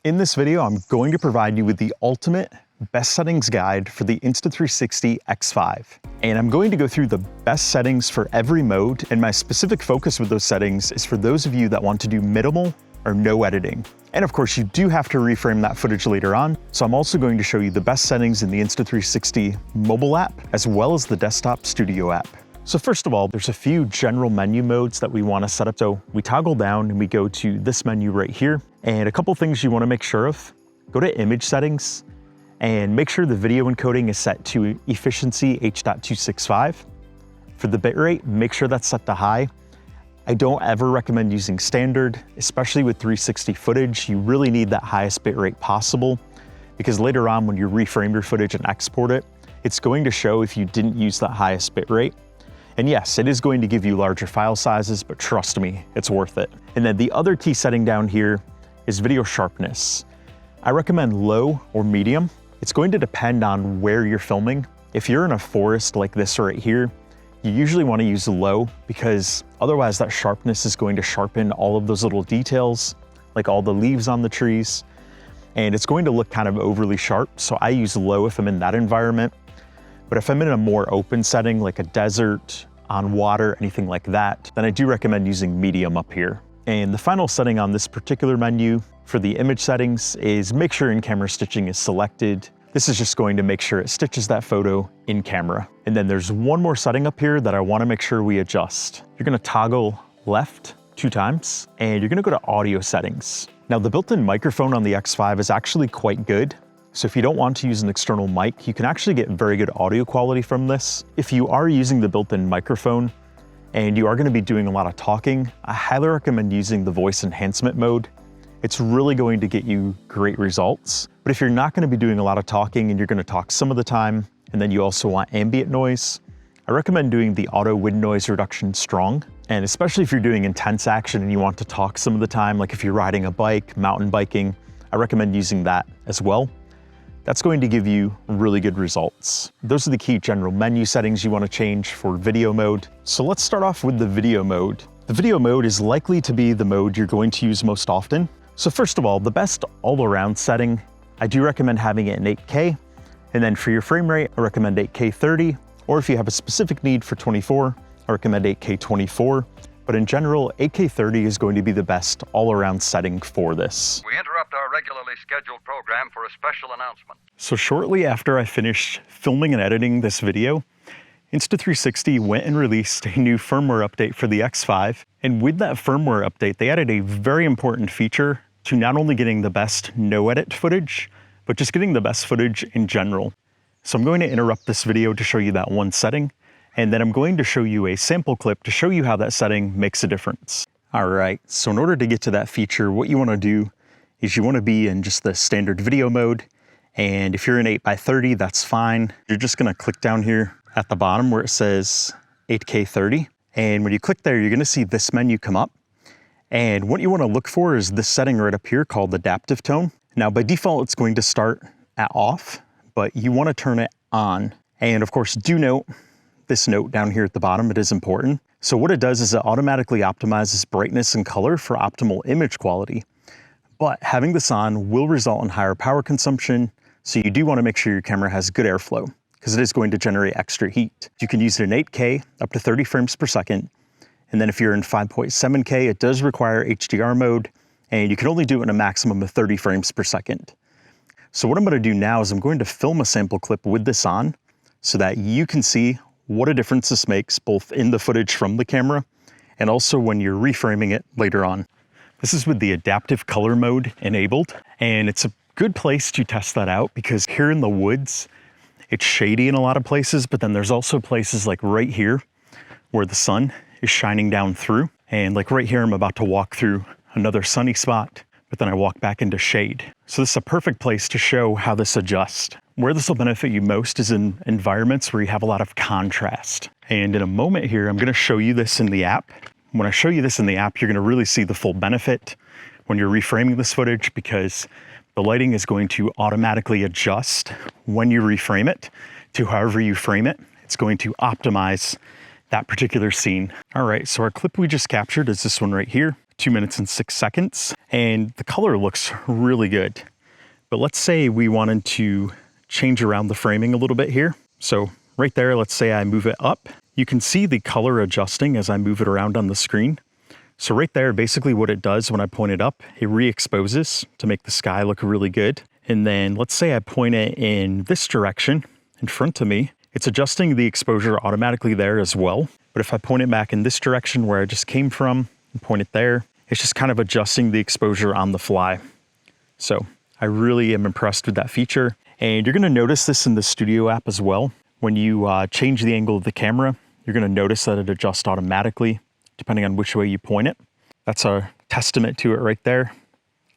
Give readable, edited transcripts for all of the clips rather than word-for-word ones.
In this video, I'm going to provide you with the ultimate best settings guide for the Insta360 X5. And I'm going to go through the best settings for every mode, and my specific focus with those settings is for those of you that want to do minimal or no editing. And of course, you do have to reframe that footage later on, so I'm also going to show you the best settings in the Insta360 mobile app, as well as the desktop studio app. So first of all, there's a few general menu modes that we want to set up. So we toggle down and we go to this menu right here, and a couple things you want to make sure of. Go to image settings and make sure the video encoding is set to efficiency H.265. For the bitrate, make sure that's set to high. I don't ever recommend using standard, especially with 360 footage. You really need that highest bitrate possible, because later on when you reframe your footage and export it, it's going to show if you didn't use that highest bitrate. And yes, it is going to give you larger file sizes, but trust me, it's worth it. And then the other key setting down here is video sharpness. I recommend low or medium. It's going to depend on where you're filming. If you're in a forest like this right here, you usually want to use low, because otherwise that sharpness is going to sharpen all of those little details, like all the leaves on the trees, and it's going to look kind of overly sharp. So I use low if I'm in that environment. But if I'm in a more open setting, like a desert, on water, anything like that, then I do recommend using medium up here. And the final setting on this particular menu for the image settings is make sure in-camera stitching is selected. This is just going to make sure it stitches that photo in camera. And then there's one more setting up here that I want to make sure we adjust. You're going to toggle left 2 times, and you're going to go to audio settings. Now, the built-in microphone on the X5 is actually quite good. So if you don't want to use an external mic, you can actually get very good audio quality from this. If you are using the built-in microphone and you are going to be doing a lot of talking, I highly recommend using the voice enhancement mode. It's really going to get you great results. But if you're not going to be doing a lot of talking and you're going to talk some of the time, and then you also want ambient noise, I recommend doing the auto wind noise reduction strong. And especially if you're doing intense action and you want to talk some of the time, like if you're riding a bike, mountain biking, I recommend using that as well. That's going to give you really good results. Those are the key general menu settings you want to change for video mode. So let's start off with the video mode. The video mode is likely to be the mode you're going to use most often. So first of all, the best all-around setting, I do recommend having it in 8K. And then for your frame rate, I recommend 8K 30, or if you have a specific need for 24, I recommend 8K 24. But in general, 8K 30 is going to be the best all-around setting for this. We interrupt our regularly scheduled program for a special announcement. So shortly after I finished filming and editing this video, Insta360 went and released a new firmware update for the X5. And with that firmware update, they added a very important feature to not only getting the best no-edit footage, but just getting the best footage in general. So I'm going to interrupt this video to show you that one setting, and then I'm going to show you a sample clip to show you how that setting makes a difference. All right, so in order to get to that feature, what you want to do is you want to be in just the standard video mode. And if you're in 8x30, that's fine. You're just going to click down here at the bottom where it says 8K 30. And when you click there, you're going to see this menu come up. And what you want to look for is this setting right up here called AdaptiveTone. Now, by default, it's going to start at off, but you want to turn it on. And of course, do note this note down here at the bottom, it is important. So what it does is it automatically optimizes brightness and color for optimal image quality. But having this on will result in higher power consumption, so you do want to make sure your camera has good airflow, because it is going to generate extra heat. You can use it in 8K up to 30 frames per second. And then if you're in 5.7K, it does require HDR mode, and you can only do it in a maximum of 30 frames per second. So what I'm going to do now is I'm going to film a sample clip with this on so that you can see what a difference this makes, both in the footage from the camera and also when you're reframing it later on. This is with the adaptive color mode enabled, and it's a good place to test that out because here in the woods, it's shady in a lot of places, but then there's also places like right here where the sun is shining down through. And like right here, I'm about to walk through another sunny spot, but then I walk back into shade. So this is a perfect place to show how this adjusts. Where this will benefit you most is in environments where you have a lot of contrast. And in a moment here, I'm going to show you this in the app. When I show you this in the app, you're going to really see the full benefit when you're reframing this footage, because the lighting is going to automatically adjust when you reframe it to however you frame it. It's going to optimize that particular scene. All right, so our clip we just captured is this one right here. 2 minutes and 6 seconds, and the color looks really good. But let's say we wanted to change around the framing a little bit here. So right there, let's say I move it up. You can see the color adjusting as I move it around on the screen. So right there, basically what it does when I point it up, it re-exposes to make the sky look really good. And then let's say I point it in this direction in front of me, it's adjusting the exposure automatically there as well. But if I point it back in this direction where I just came from and point it there, it's just kind of adjusting the exposure on the fly. So I really am impressed with that feature. And you're gonna notice this in the Studio app as well. When you change the angle of the camera, you're gonna notice that it adjusts automatically depending on which way you point it. That's a testament to it right there.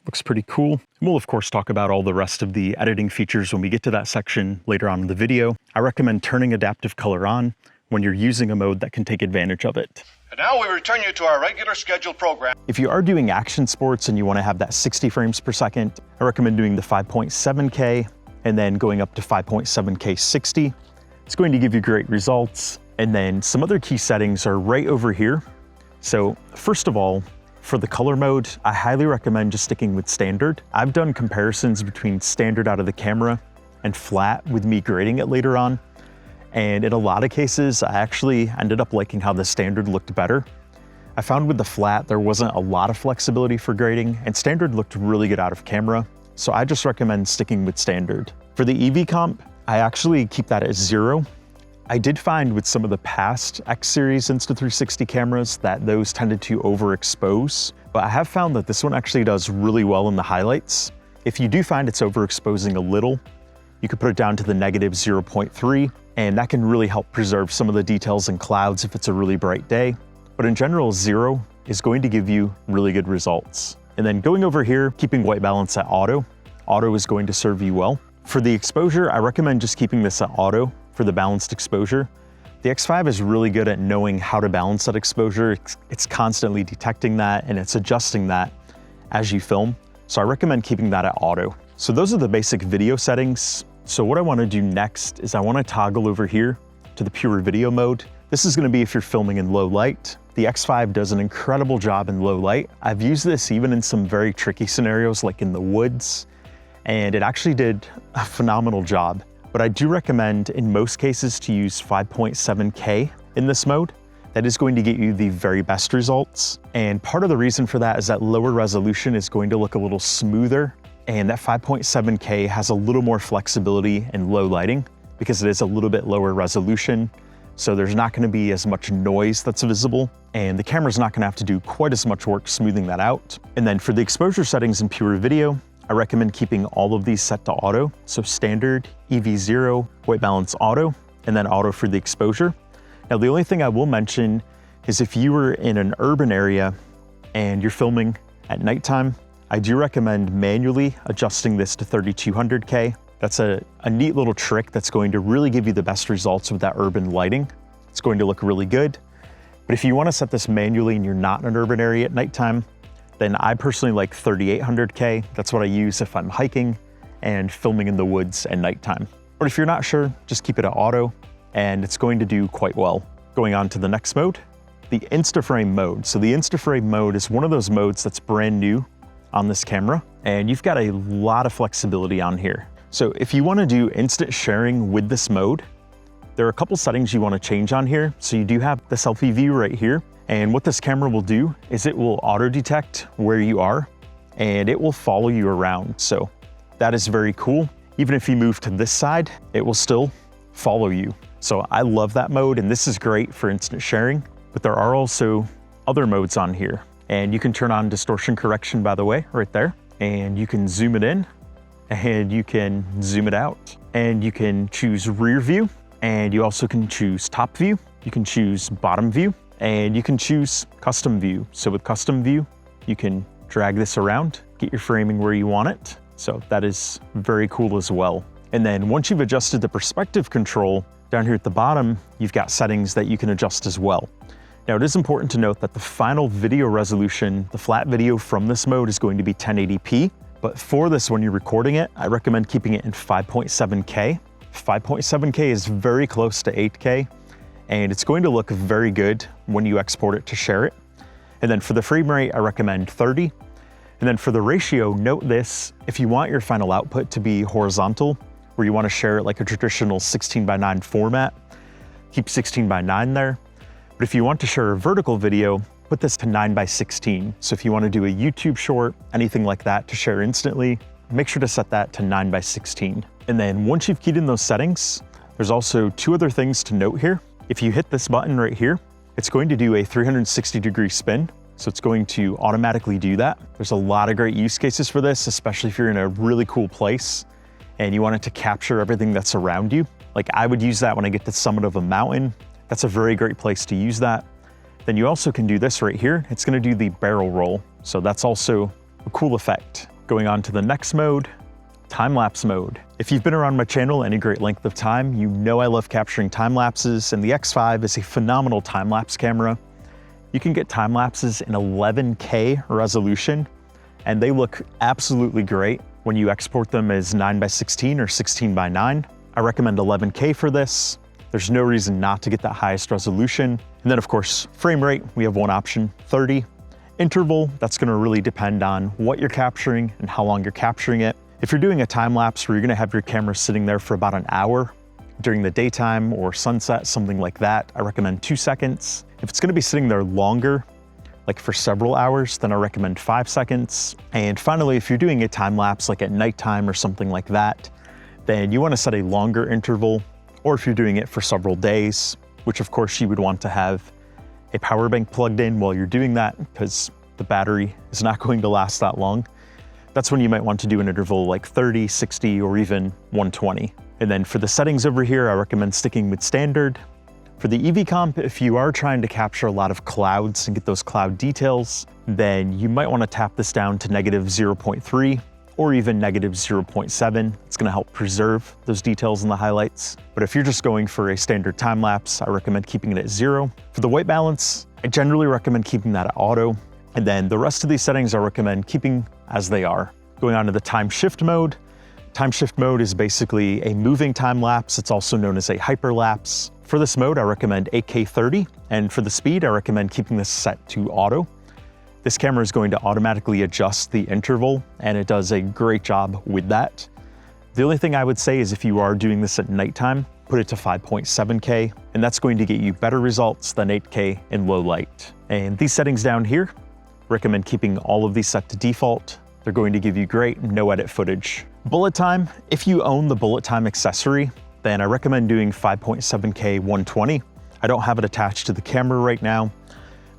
Looks pretty cool. And we'll of course talk about all the rest of the editing features when we get to that section later on in the video. I recommend turning adaptive color on when you're using a mode that can take advantage of it. And now we return you to our regular scheduled program. If you are doing action sports and you want to have that 60 frames per second, I recommend doing the 5.7K and then going up to 5.7K 60. It's going to give you great results. And then some other key settings are right over here. So first of all, for the color mode, I highly recommend just sticking with standard. I've done comparisons between standard out of the camera and flat with me grading it later on. And in a lot of cases, I actually ended up liking how the standard looked better. I found with the flat, there wasn't a lot of flexibility for grading, and standard looked really good out of camera. So I just recommend sticking with standard. For the EV comp, I actually keep that at 0. I did find with some of the past X series Insta360 cameras that those tended to overexpose, but I have found that this one actually does really well in the highlights. If you do find it's overexposing a little, you could put it down to the negative 0.3, and that can really help preserve some of the details in clouds if it's a really bright day. But in general, 0 is going to give you really good results. And then going over here, keeping white balance at auto. Auto is going to serve you well. For the exposure, I recommend just keeping this at auto for the balanced exposure. The X5 is really good at knowing how to balance that exposure. It's constantly detecting that and it's adjusting that as you film. So I recommend keeping that at auto. So those are the basic video settings. So what I want to do next is I want to toggle over here to the PureVideo Mode. This is going to be if you're filming in low light. The X5 does an incredible job in low light. I've used this even in some very tricky scenarios like in the woods, and it actually did a phenomenal job. But I do recommend in most cases to use 5.7K in this mode. That is going to get you the very best results. And part of the reason for that is that lower resolution is going to look a little smoother, and that 5.7K has a little more flexibility in low lighting because it is a little bit lower resolution. So there's not going to be as much noise that's visible, and the camera's not going to have to do quite as much work smoothing that out. And then for the exposure settings in PureVideo, I recommend keeping all of these set to auto. So standard, EV0, white balance auto, and then auto for the exposure. Now, the only thing I will mention is if you were in an urban area and you're filming at nighttime, I do recommend manually adjusting this to 3200K. That's a neat little trick that's going to really give you the best results with that urban lighting. It's going to look really good. But if you want to set this manually and you're not in an urban area at nighttime, then I personally like 3800K. That's what I use if I'm hiking and filming in the woods at nighttime. But if you're not sure, just keep it at auto and it's going to do quite well. Going on to the next mode, the InstaFrame Mode. So the InstaFrame Mode is one of those modes that's brand new on this camera, and you've got a lot of flexibility on here. So if you want to do instant sharing with this mode, there are a couple settings you want to change on here. So you do have the selfie view right here. And what this camera will do is it will auto detect where you are and it will follow you around. So that is very cool. Even if you move to this side, it will still follow you. So I love that mode, and this is great for instant sharing, but there are also other modes on here. And you can turn on distortion correction, by the way, right there. And you can zoom it in and you can zoom it out. And you can choose rear view, and you also can choose top view. You can choose bottom view, and you can choose custom view. So with custom view, you can drag this around, get your framing where you want it. So that is very cool as well. And then once you've adjusted the perspective control, down here at the bottom, you've got settings that you can adjust as well. Now, it is important to note that the final video resolution, the flat video from this mode, is going to be 1080p. But for this, when you're recording it, I recommend keeping it in 5.7K. 5.7K is very close to 8K, and it's going to look very good when you export it to share it. And then for the frame rate, I recommend 30. And then for the ratio, note this, if you want your final output to be horizontal, where you want to share it like a traditional 16:9 format, keep 16:9 there. But if you want to share a vertical video, put this to 9:16. So if you want to do a YouTube short, anything like that to share instantly, make sure to set that to 9:16. And then once you've keyed in those settings, there's also two other things to note here. If you hit this button right here, it's going to do a 360-degree spin. So it's going to automatically do that. There's a lot of great use cases for this, especially if you're in a really cool place and you want it to capture everything that's around you. Like I would use that when I get to the summit of a mountain. That's a very great place to use that. Then you also can do this right here. It's gonna do the barrel roll. So that's also a cool effect. Going on to the next mode, Timelapse Mode. If you've been around my channel any great length of time, you know I love capturing time lapses, and the X5 is a phenomenal time-lapse camera. You can get time lapses in 11K resolution, and they look absolutely great when you export them as 9:16 or 16:9. I recommend 11K for this. There's no reason not to get that highest resolution. And then of course, frame rate, we have one option, 30. Interval, that's gonna really depend on what you're capturing and how long you're capturing it. If you're doing a time lapse where you're gonna have your camera sitting there for about an hour during the daytime or sunset, something like that, I recommend 2 seconds. If it's gonna be sitting there longer, like for several hours, then I recommend 5 seconds. And finally, if you're doing a time lapse like at nighttime or something like that, then you wanna set a longer interval, or if you're doing it for several days, which of course you would want to have a power bank plugged in while you're doing that because the battery is not going to last that long. That's when you might want to do an interval like 30, 60, or even 120. And then for the settings over here, I recommend sticking with standard. For the EV comp, if you are trying to capture a lot of clouds and get those cloud details, then you might want to tap this down to -0.3 or even -0.7. It's going to help preserve those details in the highlights. But if you're just going for a standard time lapse, I recommend keeping it at 0. For the white balance, I generally recommend keeping that at auto. And then the rest of these settings I recommend keeping as they are. Going on to the Timeshift Mode. Timeshift Mode is basically a moving time lapse. It's also known as a hyperlapse. For this mode, I recommend 8K 30, and for the speed, I recommend keeping this set to auto. This camera is going to automatically adjust the interval, and it does a great job with that. The only thing I would say is if you are doing this at nighttime, put it to 5.7K, and that's going to get you better results than 8K in low light. And these settings down here, recommend keeping all of these set to default. They're going to give you great no edit footage. Bullet time, if you own the bullet time accessory, then I recommend doing 5.7K 120. I don't have it attached to the camera right now,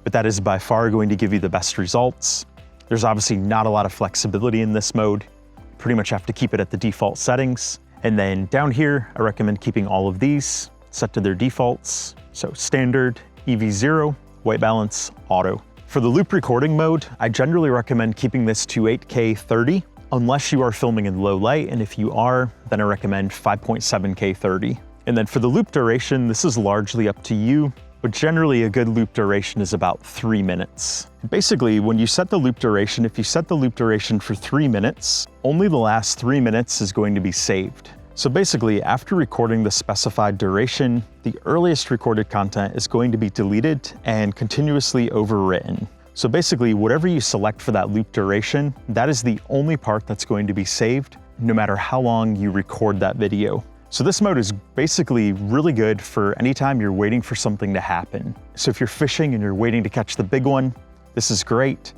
but that is by far going to give you the best results. There's obviously not a lot of flexibility in this mode. You pretty much have to keep it at the default settings. And then down here, I recommend keeping all of these set to their defaults. So standard, EV0, white balance, auto. For the loop recording mode, I generally recommend keeping this to 8K 30, unless you are filming in low light, and if you are, then I recommend 5.7K 30. And then for the loop duration, this is largely up to you, but generally a good loop duration is about 3 minutes. Basically, when you set the loop duration, if you set the loop duration for 3 minutes, only the last 3 minutes is going to be saved. So basically, after recording the specified duration, the earliest recorded content is going to be deleted and continuously overwritten. So basically, whatever you select for that loop duration, that is the only part that's going to be saved, no matter how long you record that video. So this mode is basically really good for anytime you're waiting for something to happen. So if you're fishing and you're waiting to catch the big one, this is great.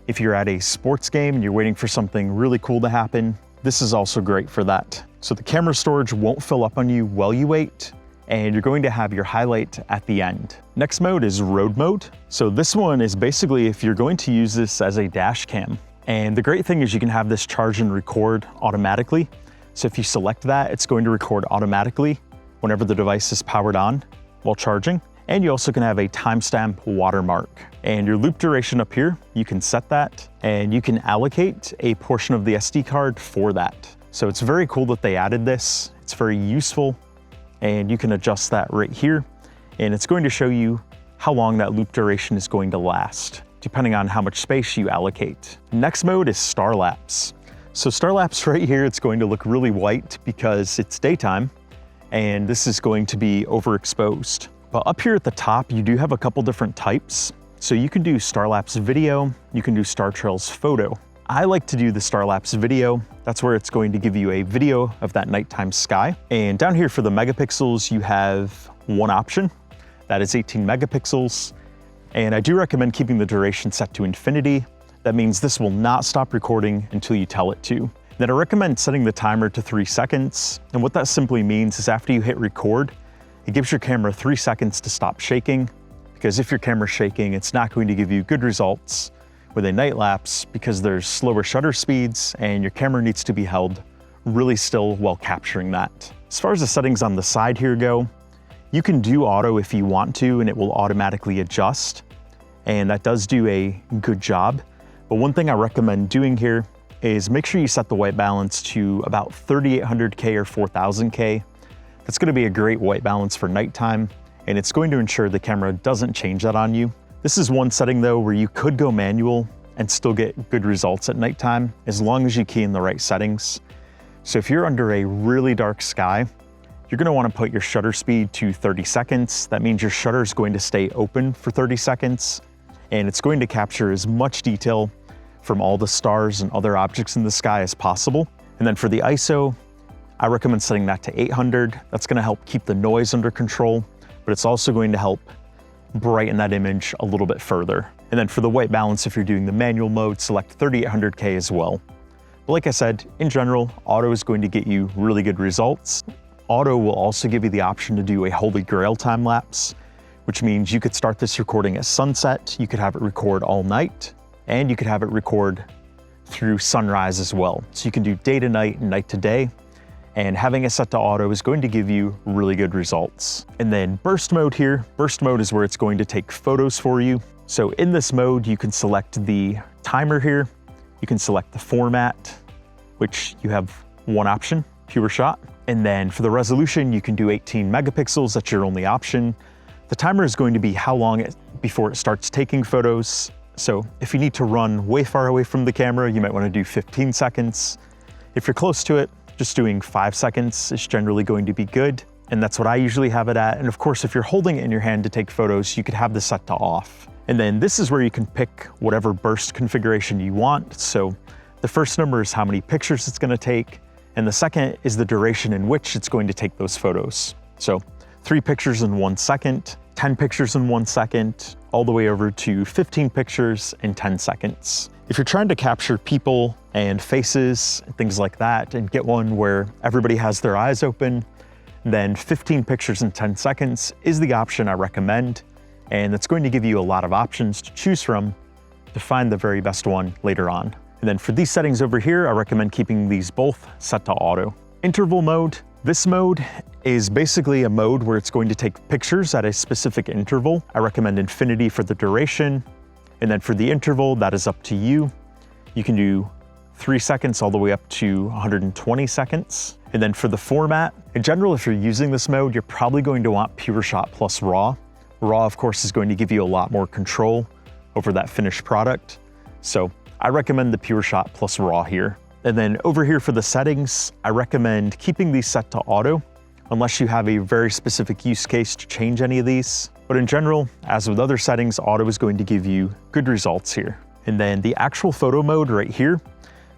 If you're at a sports game and you're waiting for something really cool to happen, this is also great for that. So the camera storage won't fill up on you while you wait, and you're going to have your highlight at the end. Next mode is road mode. So this one is basically if you're going to use this as a dash cam. And the great thing is you can have this charge and record automatically. So if you select that, it's going to record automatically whenever the device is powered on while charging. And you also can have a timestamp watermark. And your loop duration up here, you can set that, and you can allocate a portion of the SD card for that. So it's very cool that they added this. It's very useful, and you can adjust that right here. And it's going to show you how long that loop duration is going to last, depending on how much space you allocate. Next mode is Starlapse. So Starlapse right here, it's going to look really white because it's daytime, and this is going to be overexposed. But up here at the top, you do have a couple different types. So you can do Starlapse video, you can do Star Trails photo. I like to do the Starlapse video. That's where it's going to give you a video of that nighttime sky. And down here for the megapixels, you have one option. That is 18 megapixels. And I do recommend keeping the duration set to infinity. That means this will not stop recording until you tell it to. Then I recommend setting the timer to 3 seconds. And what that simply means is after you hit record, it gives your camera 3 seconds to stop shaking. Because if your camera's shaking, it's not going to give you good results with a night lapse because there's slower shutter speeds and your camera needs to be held really still while capturing that. As far as the settings on the side here go, you can do auto if you want to and it will automatically adjust. And that does do a good job. But one thing I recommend doing here is make sure you set the white balance to about 3800K or 4000K. That's gonna be a great white balance for nighttime and it's going to ensure the camera doesn't change that on you. This is one setting though where you could go manual and still get good results at nighttime as long as you key in the right settings. So if you're under a really dark sky, you're gonna wanna put your shutter speed to 30 seconds. That means your shutter is going to stay open for 30 seconds and it's going to capture as much detail from all the stars and other objects in the sky as possible. And then for the ISO, I recommend setting that to 800. That's gonna help keep the noise under control, but it's also going to help brighten that image a little bit further. And then for the white balance, if you're doing the manual mode, select 3800K as well. But like I said, in general, auto is going to get you really good results. Auto will also give you the option to do a holy grail time lapse, which means you could start this recording at sunset, you could have it record all night, and you could have it record through sunrise as well. So you can do day to night and night to day. And having it set to auto is going to give you really good results. And then burst mode here. Burst mode is where it's going to take photos for you. So in this mode, you can select the timer here. You can select the format, which you have one option, pure shot. And then for the resolution, you can do 18 megapixels. That's your only option. The timer is going to be how long before it starts taking photos. So if you need to run way far away from the camera, you might want to do 15 seconds. If you're close to it, just doing 5 seconds is generally going to be good. And that's what I usually have it at. And of course, if you're holding it in your hand to take photos, you could have this set to off. And then this is where you can pick whatever burst configuration you want. So the first number is how many pictures it's gonna take. And the second is the duration in which it's going to take those photos. So 3 pictures in 1 second, 10 pictures in 1 second, all the way over to 15 pictures in 10 seconds. If you're trying to capture people and faces, things like that, and get one where everybody has their eyes open, then 15 pictures in 10 seconds is the option I recommend. And it's going to give you a lot of options to choose from to find the very best one later on. And then for these settings over here, I recommend keeping these both set to auto. Interval mode. This mode is basically a mode where it's going to take pictures at a specific interval. I recommend infinity for the duration. And then for the interval, that is up to you. You can do 3 seconds all the way up to 120 seconds. And then for the format, in general, if you're using this mode, you're probably going to want pure shot plus raw. Raw, of course, is going to give you a lot more control over that finished product. So I recommend the pure shot plus raw here. And then over here for the settings, I recommend keeping these set to auto, unless you have a very specific use case to change any of these. But in general, as with other settings, auto is going to give you good results here. And then the actual photo mode right here,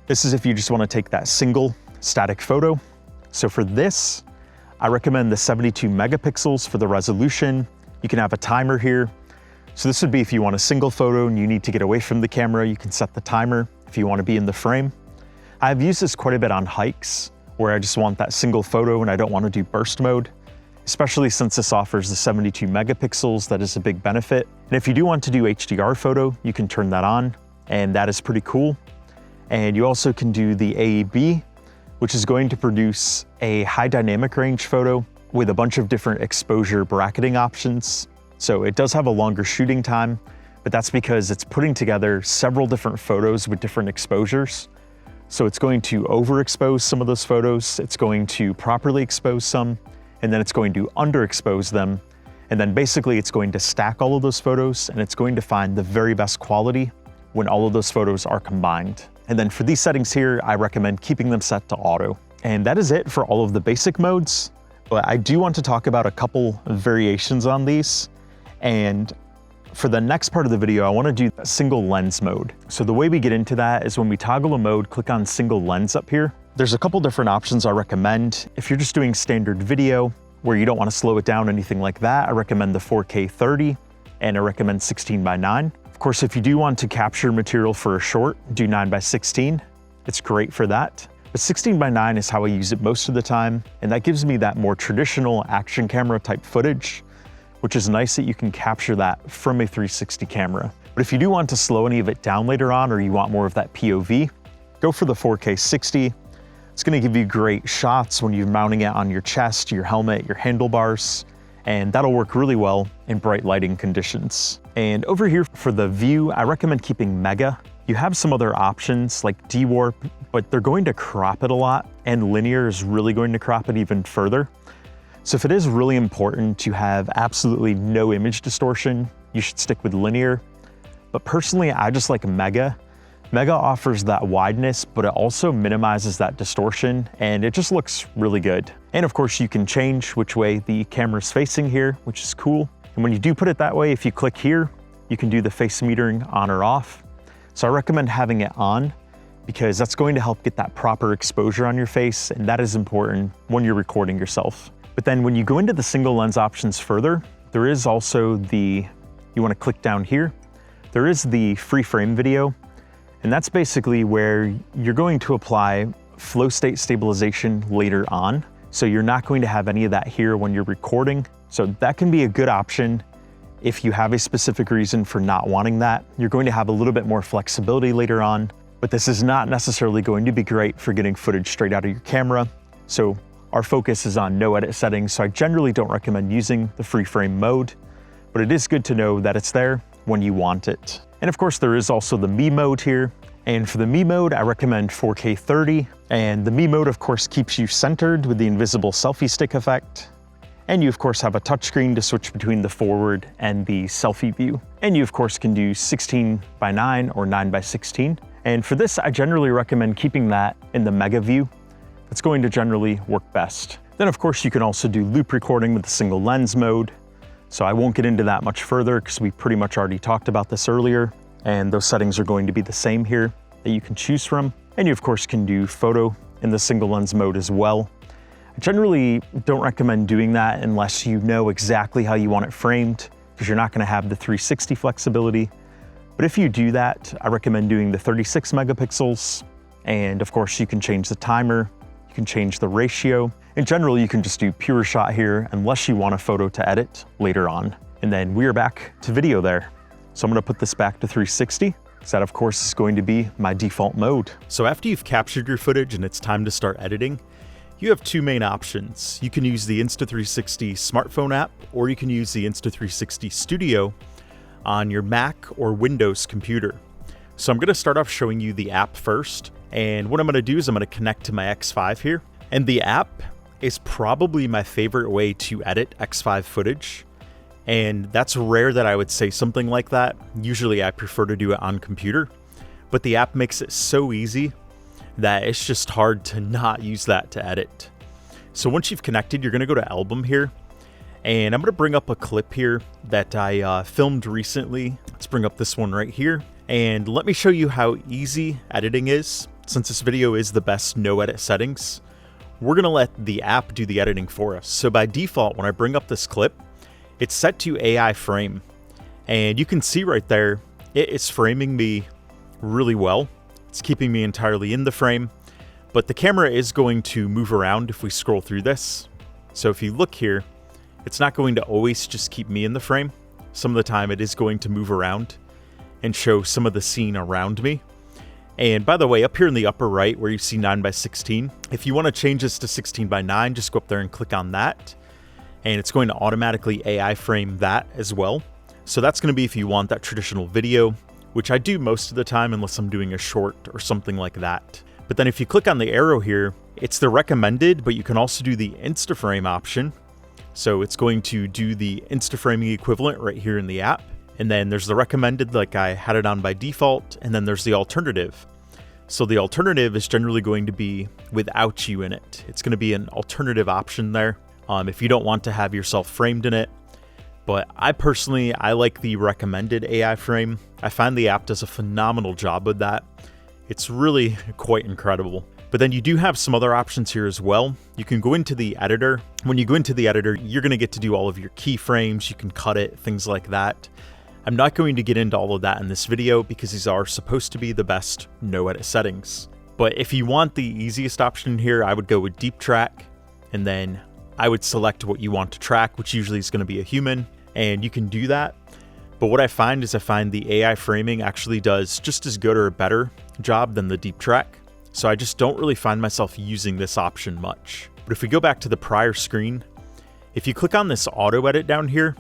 this is if you just want to take that single static photo. So for this, I recommend the 72 megapixels for the resolution. You can have a timer here. So this would be if you want a single photo and you need to get away from the camera, you can set the timer if you want to be in the frame. I've used this quite a bit on hikes where I just want that single photo and I don't want to do burst mode, especially since this offers the 72 megapixels. That is a big benefit. And if you do want to do HDR photo, you can turn that on and that is pretty cool. And you also can do the AEB, which is going to produce a high dynamic range photo with a bunch of different exposure bracketing options. So it does have a longer shooting time, but that's because it's putting together several different photos with different exposures. So it's going to overexpose some of those photos, it's going to properly expose some, and then it's going to underexpose them. And then basically it's going to stack all of those photos and it's going to find the very best quality when all of those photos are combined. And then for these settings here, I recommend keeping them set to auto. And that is it for all of the basic modes. But I do want to talk about a couple variations on these. And For the next part of the video, I want to do single lens mode. So the way we get into that is when we toggle a mode, click on single lens up here. There's a couple different options I recommend. If you're just doing standard video where you don't want to slow it down, anything like that, I recommend the 4K 30 and I recommend 16:9. Of course, if you do want to capture material for a short, do 9:16. It's great for that. But 16:9 is how I use it most of the time, and that gives me that more traditional action camera type footage, which is nice that you can capture that from a 360 camera. But if you do want to slow any of it down later on, or you want more of that POV, go for the 4K 60. It's gonna give you great shots when you're mounting it on your chest, your helmet, your handlebars, and that'll work really well in bright lighting conditions. And over here for the view, I recommend keeping Mega. You have some other options like D-Warp, but they're going to crop it a lot, and Linear is really going to crop it even further. So if it is really important to have absolutely no image distortion, you should stick with Linear. But personally, I just like Mega. Mega offers that wideness, but it also minimizes that distortion, and it just looks really good. And of course, you can change which way the camera's facing here, which is cool. And when you do put it that way, if you click here, you can do the face metering on or off. So I recommend having it on because that's going to help get that proper exposure on your face, and that is important when you're recording yourself. But then when you go into the single lens options further, there is also you want to click down here. There is the free frame video, and that's basically where you're going to apply flow state stabilization later on. So you're not going to have any of that here when you're recording. So that can be a good option if you have a specific reason for not wanting that. You're going to have a little bit more flexibility later on, but this is not necessarily going to be great for getting footage straight out of your camera. So our focus is on no edit settings, so I generally don't recommend using the free frame mode, but it is good to know that it's there when you want it. And of course, there is also the Me mode here. And for the Me mode, I recommend 4K 30. And the Me mode, of course, keeps you centered with the invisible selfie stick effect. And you, of course, have a touchscreen to switch between the forward and the selfie view. And you, of course, can do 16:9 or 9:16. And for this, I generally recommend keeping that in the Mega view. That's going to generally work best. Then, of course, you can also do loop recording with the single lens mode. So I won't get into that much further because we pretty much already talked about this earlier. And those settings are going to be the same here that you can choose from. And you, of course, can do photo in the single lens mode as well. I generally don't recommend doing that unless you know exactly how you want it framed, because you're not going to have the 360 flexibility. But if you do that, I recommend doing the 36 megapixels. And of course, you can change the timer, you can change the ratio. In general, you can just do pure shot here unless you want a photo to edit later on. And then we are back to video there. So I'm going to put this back to 360. That, of course, is going to be my default mode. So after you've captured your footage and it's time to start editing, you have two main options. You can use the Insta360 smartphone app, or you can use the Insta360 Studio on your Mac or Windows computer. So I'm going to start off showing you the app first. And what I'm going to do is I'm going to connect to my X5 here. And the app is probably my favorite way to edit X5 footage. And that's rare that I would say something like that. Usually I prefer to do it on computer, but the app makes it so easy that it's just hard to not use that to edit. So once you've connected, you're gonna go to album here, and I'm gonna bring up a clip here that I filmed recently. Let's bring up this one right here. And let me show you how easy editing is. Since this video is the best no edit settings, we're gonna let the app do the editing for us. So by default, when I bring up this clip, it's set to AI frame, and you can see right there, it is framing me really well. It's keeping me entirely in the frame, but the camera is going to move around if we scroll through this. So if you look here, it's not going to always just keep me in the frame. Some of the time it is going to move around and show some of the scene around me. And by the way, up here in the upper right where you see 9:16, if you want to change this to 16:9, just go up there and click on that. And it's going to automatically AI frame that as well. So that's going to be if you want that traditional video, which I do most of the time unless I'm doing a short or something like that. But then if you click on the arrow here, it's the recommended, but you can also do the InstaFrame option. So it's going to do the InstaFraming equivalent right here in the app. And then there's the recommended, like I had it on by default, and then there's the alternative. So the alternative is generally going to be without you in it. It's going to be an alternative option there. If you don't want to have yourself framed in it. but I personally like the recommended AI frame. I find the app does a phenomenal job with that. It's really quite incredible. But then you do have some other options here as well. You can go into the editor. When you go into the editor, you're going to get to do all of your keyframes. You can cut it, things like that. I'm not going to get into all of that in this video because these are supposed to be the best no edit settings. But if you want the easiest option here, I would go with deep track, and then I would select what you want to track, which usually is going to be a human, and you can do that. But what I find is the AI framing actually does just as good or a better job than the deep track. So I just don't really find myself using this option much. But if we go back to the prior screen, if you click on this auto edit down here,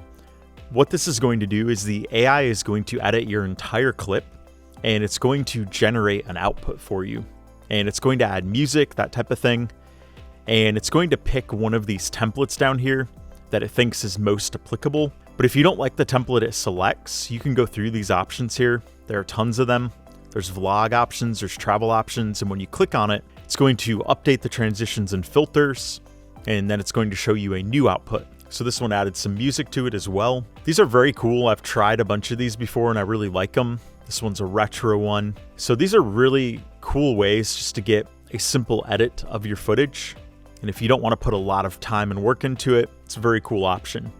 what this is going to do is the AI is going to edit your entire clip, and it's going to generate an output for you. And it's going to add music, that type of thing. And it's going to pick one of these templates down here that it thinks is most applicable. But if you don't like the template it selects, you can go through these options here. There are tons of them. There's vlog options, there's travel options, and when you click on it, it's going to update the transitions and filters, and then it's going to show you a new output. So this one added some music to it as well. These are very cool. I've tried a bunch of these before and I really like them. This one's a retro one. So these are really cool ways just to get a simple edit of your footage. And if you don't want to put a lot of time and work into it, it's a very cool option.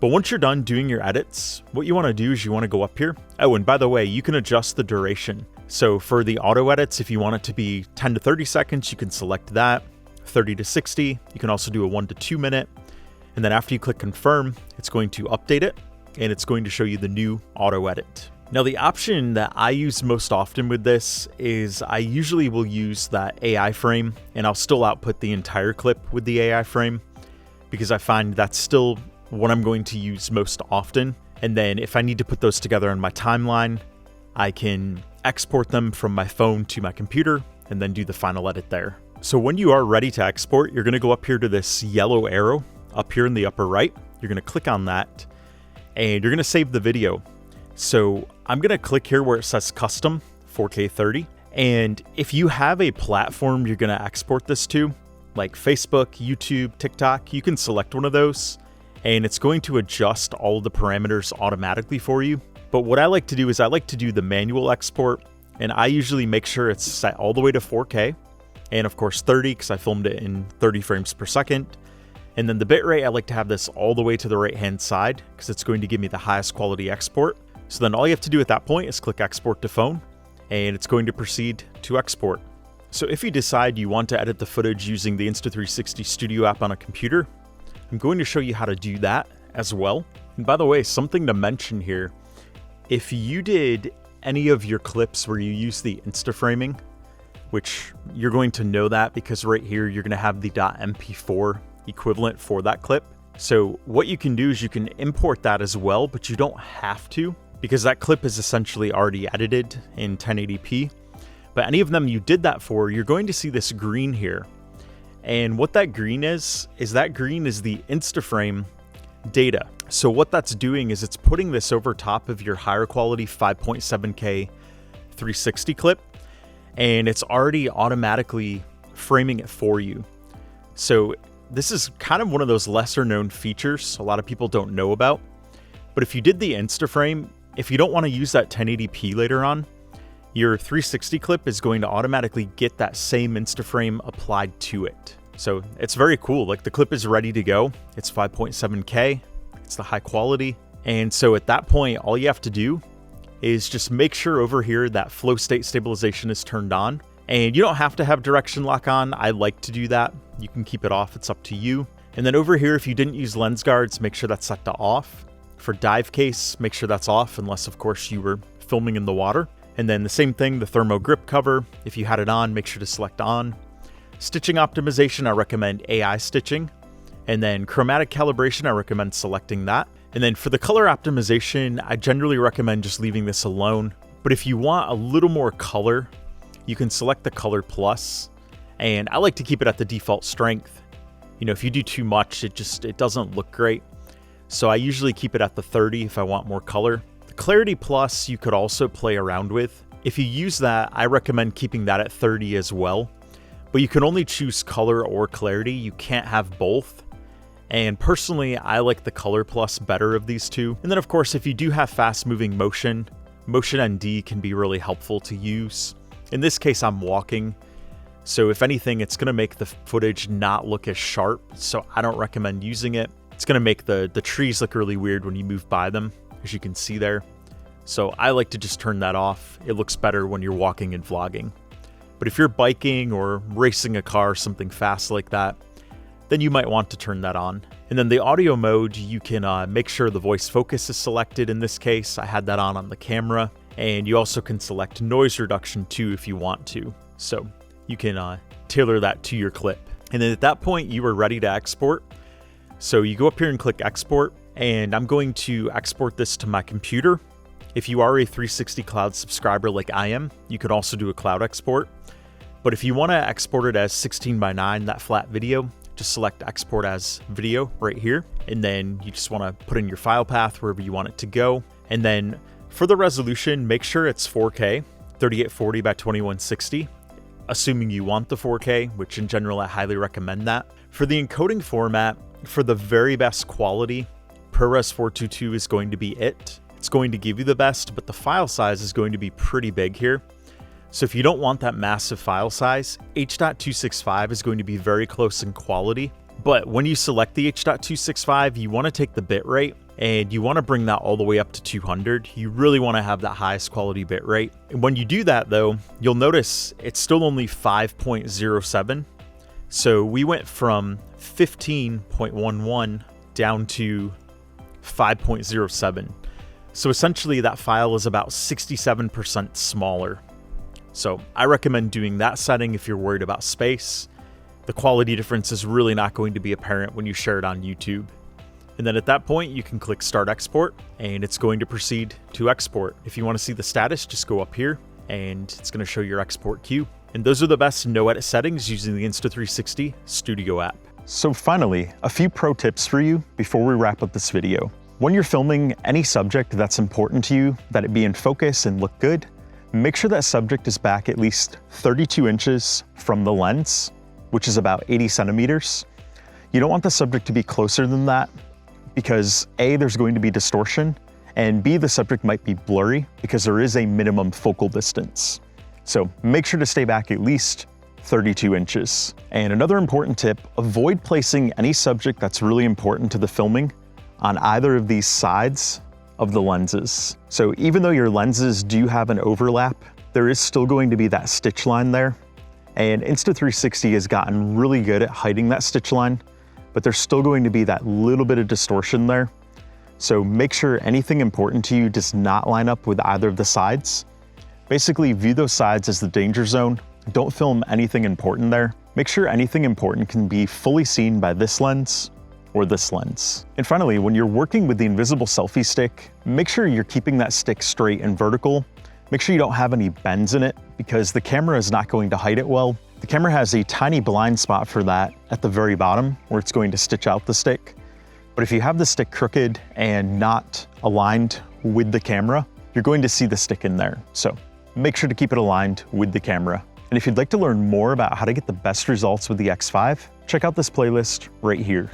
But once you're done doing your edits, what you want to do is you want to go up here. Oh, and by the way, you can adjust the duration. So for the auto edits, if you want it to be 10 to 30 seconds, you can select that. 30 to 60, you can also do a 1 to 2 minute. And then after you click confirm, it's going to update it, and it's going to show you the new auto edit. Now the option that I use most often with this is I usually will use that AI frame, and I'll still output the entire clip with the AI frame because I find that's still what I'm going to use most often. And then if I need to put those together in my timeline, I can export them from my phone to my computer and then do the final edit there. So when you are ready to export, you're going to go up here to this yellow arrow up here in the upper right. You're going to click on that and you're going to save the video. So I'm going to click here where it says custom 4K 30. And if you have a platform you're going to export this to, like Facebook, YouTube, TikTok, you can select one of those and it's going to adjust all the parameters automatically for you. But what I like to do is I like to do the manual export, and I usually make sure it's set all the way to 4K and of course 30 because I filmed it in 30 frames per second. And then the bitrate, I like to have this all the way to the right hand side because it's going to give me the highest quality export. So then all you have to do at that point is click export to phone and it's going to proceed to export. So if you decide you want to edit the footage using the Insta360 Studio App on a computer, I'm going to show you how to do that as well. And by the way, something to mention here, if you did any of your clips where you use the InstaFraming, which you're going to know that because right here you're going to have the .mp4 equivalent for that clip. So what you can do is you can import that as well, but you don't have to because that clip is essentially already edited in 1080p. But any of them you did that for, you're going to see this green here. And what that green is that green is the InstaFrame data. So what that's doing is it's putting this over top of your higher quality 5.7K 360 clip, and it's already automatically framing it for you. So this is kind of one of those lesser known features a lot of people don't know about. But if you did the InstaFrame, if you don't want to use that 1080p later on, your 360 clip is going to automatically get that same InstaFrame applied to it. So it's very cool. Like the clip is ready to go. It's 5.7K. It's the high quality. And so at that point, all you have to do is just make sure over here that flow state stabilization is turned on. And you don't have to have direction lock on. I like to do that. You can keep it off. It's up to you. And then over here, if you didn't use lens guards, make sure that's set to off. For dive case, make sure that's off, unless of course you were filming in the water. And then the same thing, the thermo grip cover, if you had it on, make sure to select on. Stitching optimization, I recommend AI stitching. And then chromatic calibration, I recommend selecting that. And then for the color optimization, I generally recommend just leaving this alone. But if you want a little more color, you can select the color plus. And I like to keep it at the default strength. You know, if you do too much, it doesn't look great. So I usually keep it at the 30 if I want more color. The clarity plus you could also play around with. If you use that, I recommend keeping that at 30 as well. But you can only choose color or clarity. You can't have both. And personally, I like the Color Plus better of these two. And then of course, if you do have fast moving motion, Motion ND can be really helpful to use. In this case, I'm walking. So if anything, it's gonna make the footage not look as sharp. So I don't recommend using it. It's gonna make the trees look really weird when you move by them, as you can see there. So I like to just turn that off. It looks better when you're walking and vlogging. But if you're biking or racing a car, something fast like that, then you might want to turn that on. And then the audio mode, you can make sure the voice focus is selected. In this case, I had that on the camera. And you also can select noise reduction too if you want to. So you can tailor that to your clip. And then at that point, you are ready to export. So you go up here and click export, and I'm going to export this to my computer. If you are a 360 Cloud subscriber like I am, you could also do a cloud export. But if you want to export it as 16:9, that flat video, just select export as video right here. And then you just want to put in your file path wherever you want it to go. And then for the resolution, make sure it's 4K, 3840 by 2160, assuming you want the 4K, which in general, I highly recommend that. For the encoding format, for the very best quality, ProRes 422 is going to be it. It's going to give you the best, but the file size is going to be pretty big here. So if you don't want that massive file size, H.265 is going to be very close in quality. But when you select the H.265, you want to take the bitrate and you want to bring that all the way up to 200. You really want to have that highest quality bitrate. And when you do that though, you'll notice it's still only 5.07. So we went from 15.11 down to 5.07. So essentially that file is about 67% smaller. So I recommend doing that setting if you're worried about space. The quality difference is really not going to be apparent when you share it on YouTube. And then at that point, you can click Start Export, and it's going to proceed to export. If you want to see the status, just go up here, and it's going to show your export queue. And those are the best no-edit settings using the Insta360 Studio app. So finally, a few pro tips for you before we wrap up this video. When you're filming any subject that's important to you, that it be in focus and look good, make sure that subject is back at least 32 inches from the lens, which is about 80 centimeters. You don't want the subject to be closer than that because A, there's going to be distortion, and B, the subject might be blurry because there is a minimum focal distance. So make sure to stay back at least 32 inches. And another important tip, avoid placing any subject that's really important to the filming on either of these sides of the lenses. So even though your lenses do have an overlap, there is still going to be that stitch line there. And Insta360 has gotten really good at hiding that stitch line, but there's still going to be that little bit of distortion there. So make sure anything important to you does not line up with either of the sides. Basically view those sides as the danger zone. Don't film anything important there. Make sure anything important can be fully seen by this lens or this lens. And finally, when you're working with the invisible selfie stick, make sure you're keeping that stick straight and vertical. Make sure you don't have any bends in it because the camera is not going to hide it well. The camera has a tiny blind spot for that at the very bottom where it's going to stitch out the stick. But if you have the stick crooked and not aligned with the camera, you're going to see the stick in there. So make sure to keep it aligned with the camera. And if you'd like to learn more about how to get the best results with the X5, check out this playlist right here.